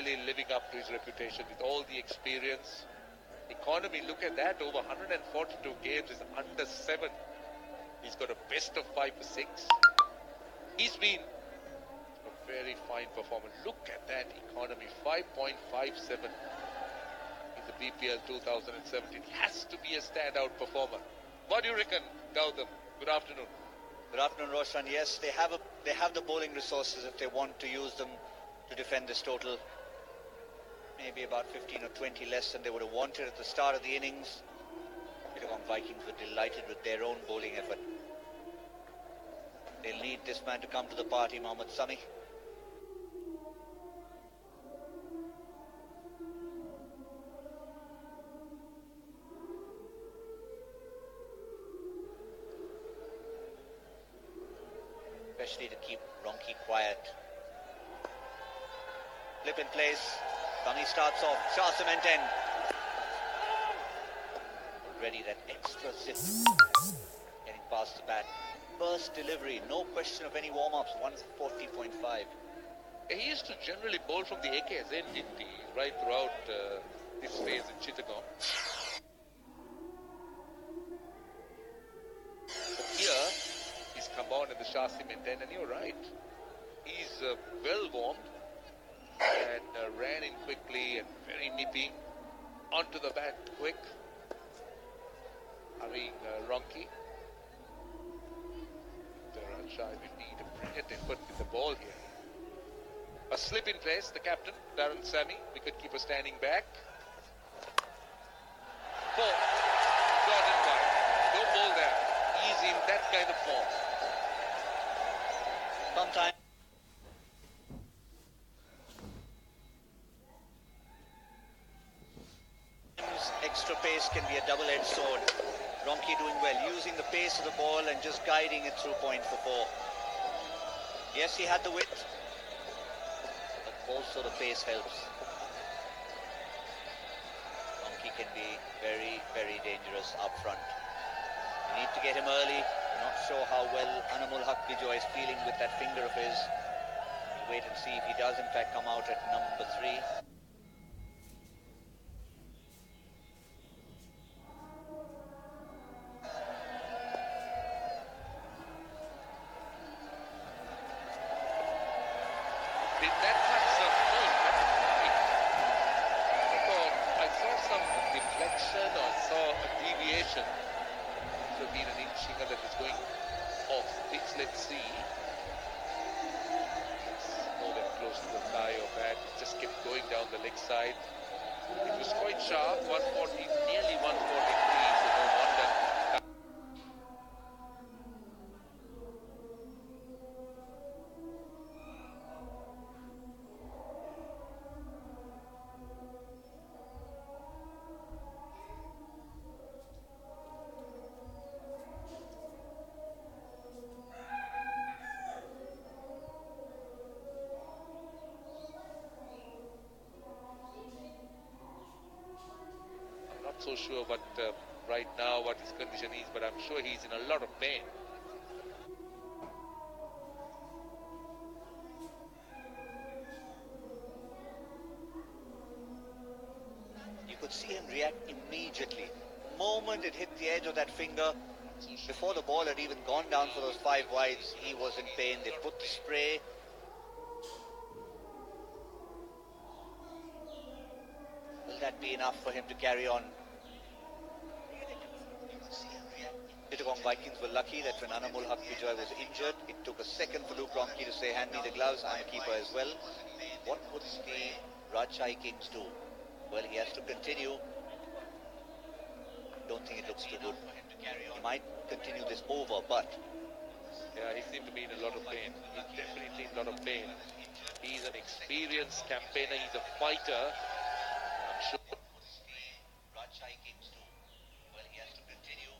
really living up to his reputation with all the experience. Economy, look at that, over 142 games is under 7. He's got a best of 5 for 6. He's been a very fine performer. Look at that economy, 5.57 in the BPL 2017. Has to be a standout performer. What do you reckon, Gautam? Good afternoon. Good afternoon, Roshan. Yes, they have the bowling resources if they want to use them to defend this total. Maybe about 15 or 20 less than they would have wanted at the start of the innings. Chittagong Vikings were delighted with their own bowling effort. They'll need this man to come to the party, Mohammad Sami. Especially to keep Ronki quiet. Flip in place. Sami starts off. Shah cement end. Already that extra zip. Getting past the bat. First delivery. No question of any warm-ups. 140.5. He used to generally bowl from the AKS end, didn't he? Right throughout his phase in Chittagong. But here, he's come on in the Shah cement end, and you're right. He's well warmed and ran in quickly and very nippy. Onto the bat quick. Hurrying Ronki. Rajai will need a brilliant effort with the ball here. A slip in place, the captain, Darren Sammy, wicketkeeper standing back. 4. Jordan White. Don't bowl there. He's in that kind of form. Sometimes extra pace can be a double-edged sword. Ronki doing well, using the pace of the ball and just guiding it through point for 4. Yes, he had the width, but also the pace helps. Ronki can be very, very dangerous up front. We need to get him early. I'm not sure how well Anamul Haq Bijoy is feeling with that finger of his. We'll wait and see if he does in fact come out at number 3. Let's see. It's nowhere close to the thigh or bat. It just kept going down the leg side. It was quite sharp. 140, nearly 143. So no wonder. So sure what right now what his condition is, but I'm sure he's in a lot of pain. You could see him react immediately. The moment it hit the edge of that finger, before the ball had even gone down for those 5 wides, he was in pain. They put the spray. Will that be enough for him to carry on? Chittagong Vikings were lucky that when Anamul Haq Bijoy was injured, it took a second for Luke Ronki to say, hand me the gloves, I'm a keeper as well. What would the Rajshahi Kings do? Well, he has to continue. Don't think it looks too good. He might continue this over, but... Yeah, he seemed to be in a lot of pain. He's definitely in a lot of pain. He's an experienced campaigner, he's a fighter. I'm sure. Rajshahi Kings do. Well, he has to continue.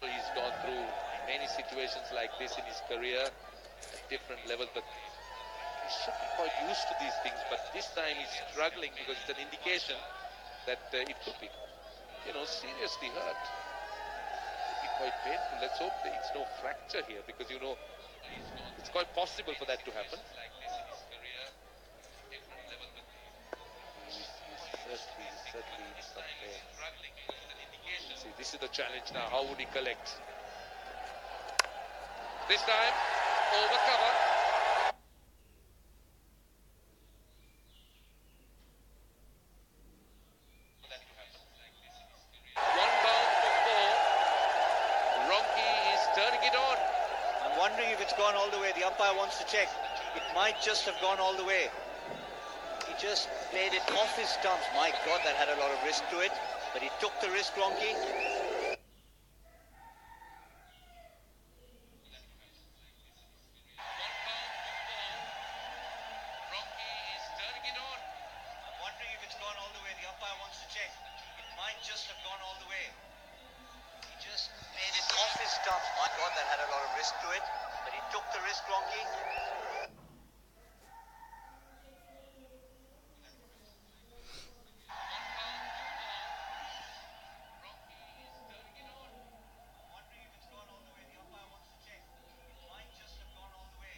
He's gone through many situations like this in his career at different levels, but he should be quite used to these things. But this time he's struggling because it's an indication that it could be, seriously hurt. It could be quite painful. Let's hope that it's no fracture here, because it's quite possible for that to happen. certainly in some way. See, this is the challenge now. How would he collect? This time, over cover. One bound for four. Ronchi is turning it on. I'm wondering if it's gone all the way. The umpire wants to check. It might just have gone all the way. He just played it off his stumps. My God, that had a lot of risk to it. But he took the risk, Ronchi. Just have gone all the way. He just made it off his stumps. My God, that had a lot of risk to it. But he took the risk, Ronchi.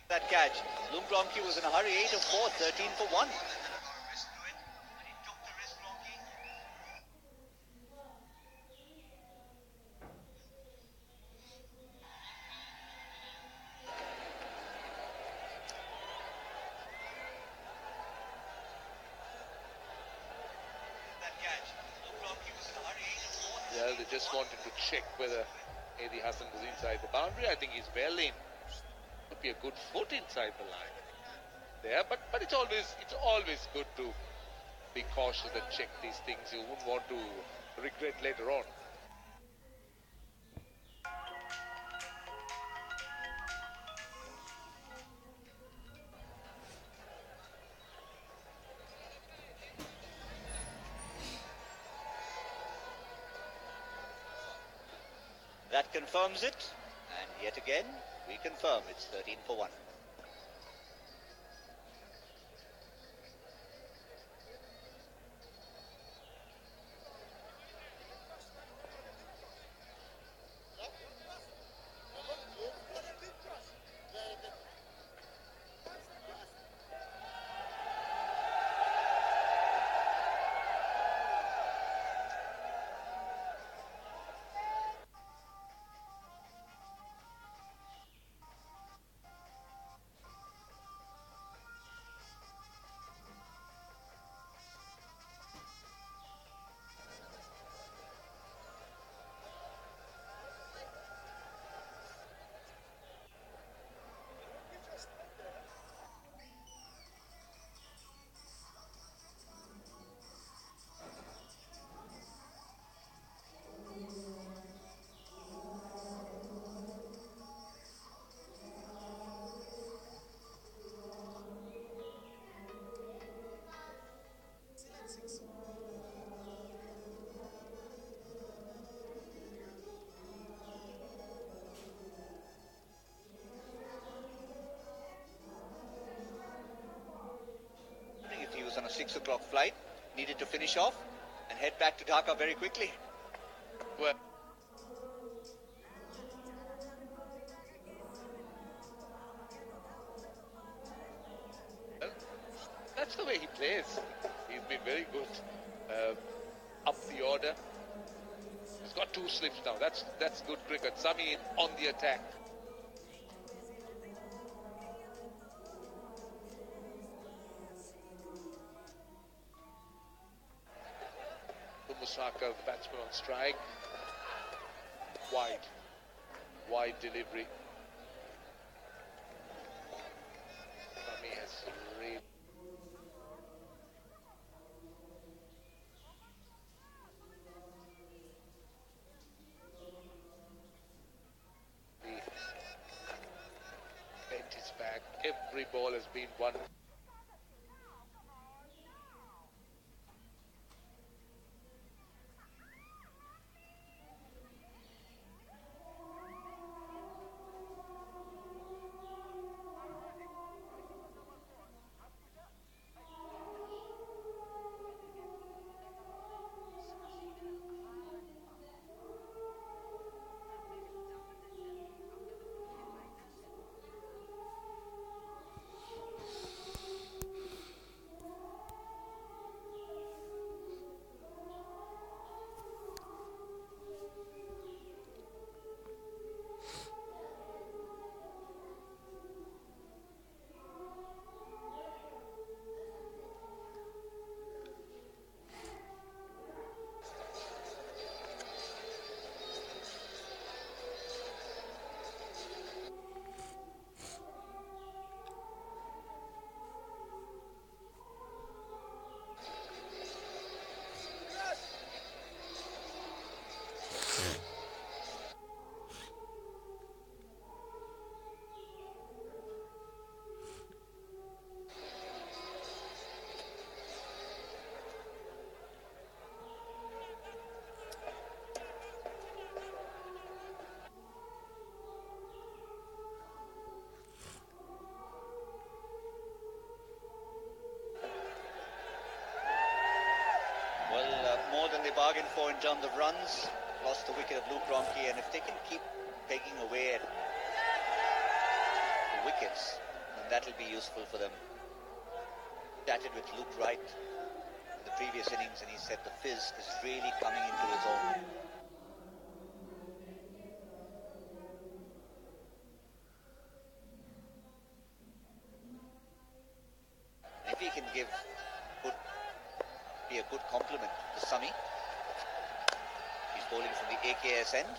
That catch. Luke Ronchi was in a hurry. 8 of 4, 13 for 1. Well, they just wanted to check whether Mehdi Hasan was inside the boundary. I think he's well in. Could be a good foot inside the line there, but it's always good to be cautious and check these things. You wouldn't want to regret later on. That confirms it, and yet again, we confirm it's 13 for 1. If he was on a 6 o'clock flight, needed to finish off and head back to Dhaka very quickly. Well, that's the way he plays. He's been very good up the order. He's got 2 slips now. That's good cricket. Sami on the attack. Musaka, the batsman on strike. Wide delivery. Sami has really bent his back. Every ball has been won. bargained for in terms of runs. Lost the wicket of Luke Ronchi, and if they can keep pegging away at the wickets, then that'll be useful for them. Chatted with Luke Wright in the previous innings, and he said the fizz is really coming into his own. If he can be a good complement to Sami. He's bowling from the AKS end.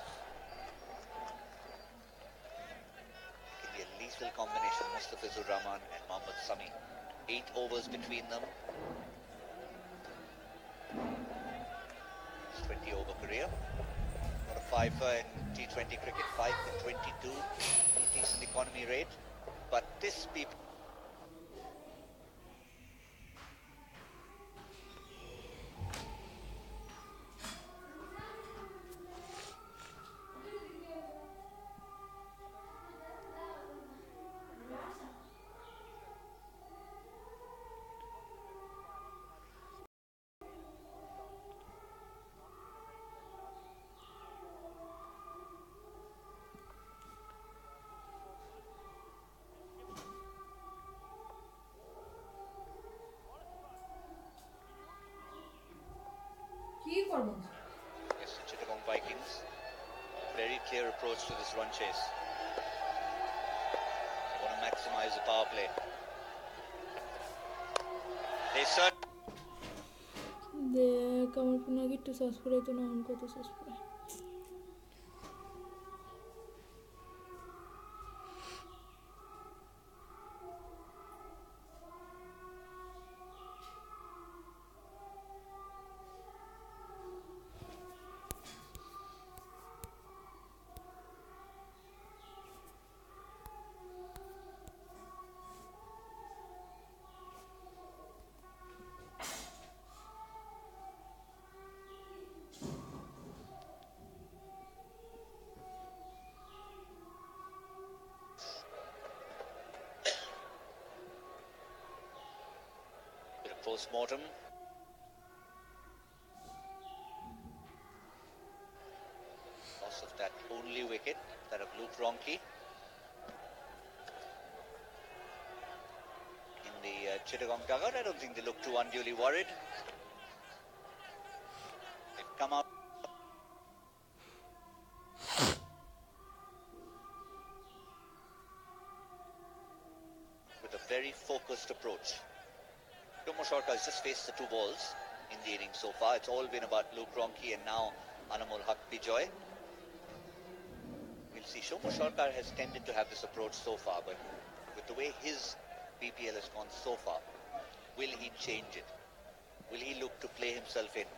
It can be a lethal combination, Mustafizur Rahman and Mohammad Sami. 8 overs between them. His 20-over career. Not a fiver in T20 cricket, 5 in 22. A decent economy rate. But this people... Yes, Chittagong Vikings. Very clear approach to this run chase. They want to maximize the power play. They search. দেখ আমার ফোনে আগে একটু search করে তো না on কত search করে Post-mortem. Loss of that only wicket, that of Luke Ronchi. In the Chittagong dugout, I don't think they look too unduly worried. They've come out with a very focused approach. Shomo Sharkar has just faced the 2 balls in the innings so far. It's all been about Luke Ronchi and now Anamul Haq Bijoy. We'll see. Shomo Sharkar has tended to have this approach so far, but with the way his BPL has gone so far, will he change it? Will he look to play himself in?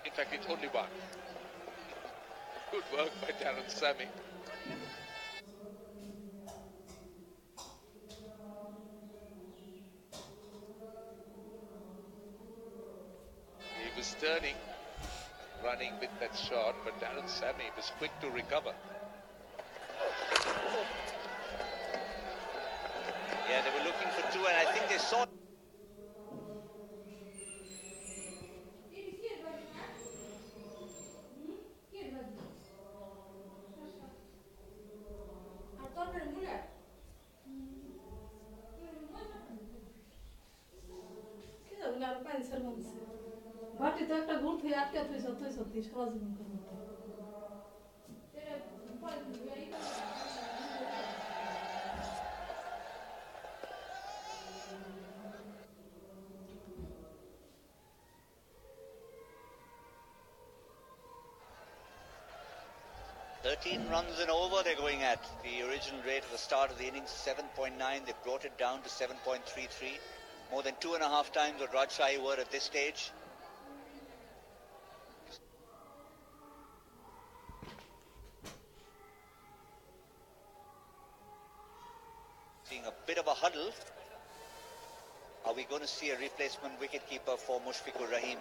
In fact, it's only 1. Good work by Darren Sammy. He was turning, running with that shot, but Darren Sammy was quick to recover. Yeah, they were looking for 2, and I think they saw... বাটিতে একটা গুড় থেকে আটকে তুই সত্যি সারা জীবন করবো 13 runs and over they're going at. The original rate at the start of the innings, 7.9. They brought it down to 7.33. More than 2.5 times what Rajshahi were at this stage. Seeing a bit of a huddle. Are we going to see a replacement wicketkeeper for Mushfiqur Rahim?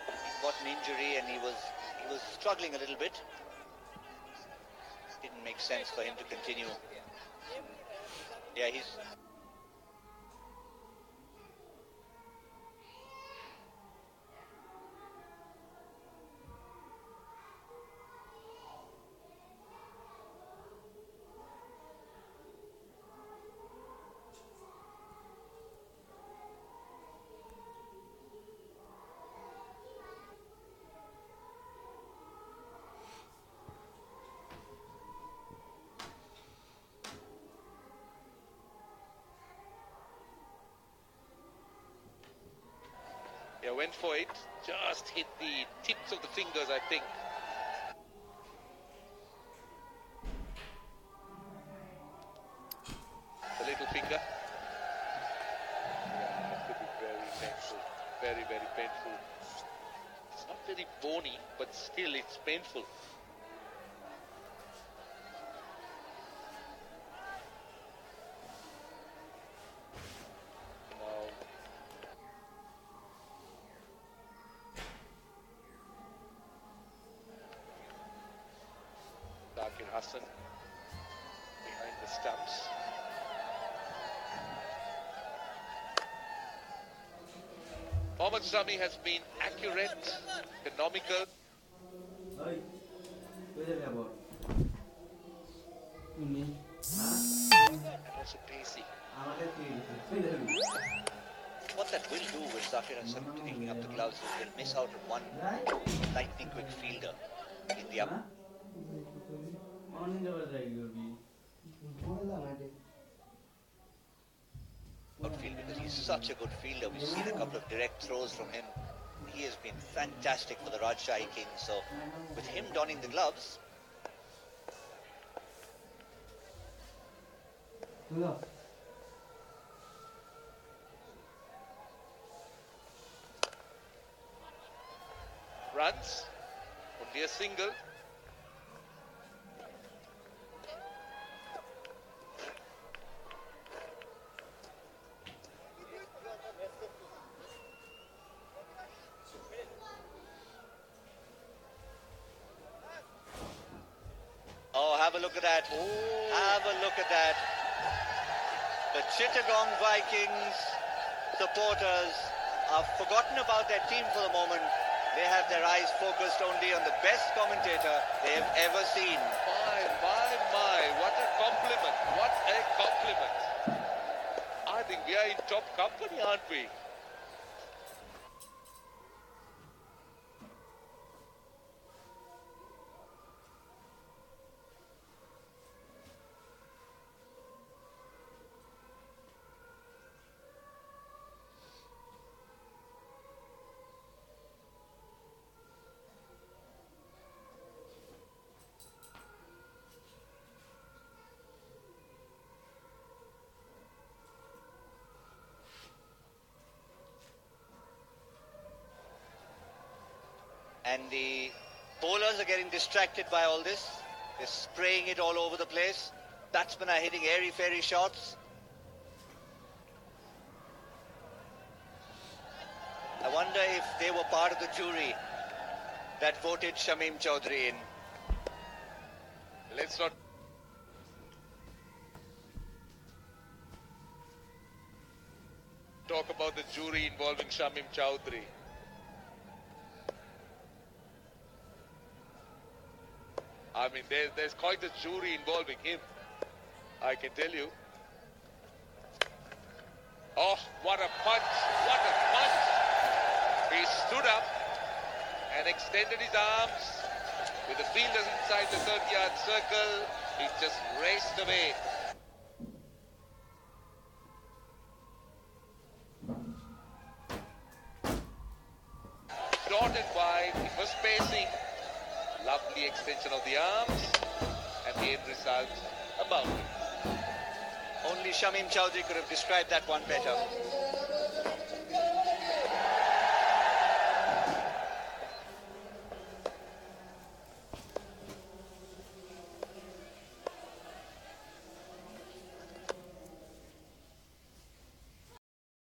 He got an injury and he was struggling a little bit. Didn't make sense for him to continue. Yeah, he's... Yeah, went for it. Just hit the tips of the fingers, I think. The little finger. Yeah, that could be very painful. Very, very painful. It's not very bony, but still it's painful. Zakir Hasan behind the stumps. Mohammad Shami has been accurate, economical. And also pacey. What that will do with Zakir Hasan taking up the gloves is he'll miss out on one lightning quick fielder in the up. Outfield, because he's such a good fielder. We've seen a couple of direct throws from him. He has been fantastic for the Rajshahi Kings. So with him donning the gloves, Runs, only a single. oh, have a look at that. Have a look at that. The Chittagong Vikings supporters have forgotten about their team for the moment. They have their eyes focused only on the best commentator they have ever seen. My, what a compliment. What a compliment. I think we are in top company, aren't we? And the bowlers are getting distracted by all this. They're spraying it all over the place. Batsmen are hitting airy-fairy shots. I wonder if they were part of the jury that voted Shamim Chaudhary in. Let's not talk about the jury involving Shamim Chaudhary. I mean, there's quite a jury involving him, I can tell you. Oh, what a punch! What a punch! He stood up and extended his arms. With the fielders inside the 30-yard circle, he just raced away. Dotted wide, it was pacing. Lovely extension of the arms, and the end result, a boundary. Only Shamim Chowdhury could have described that one better.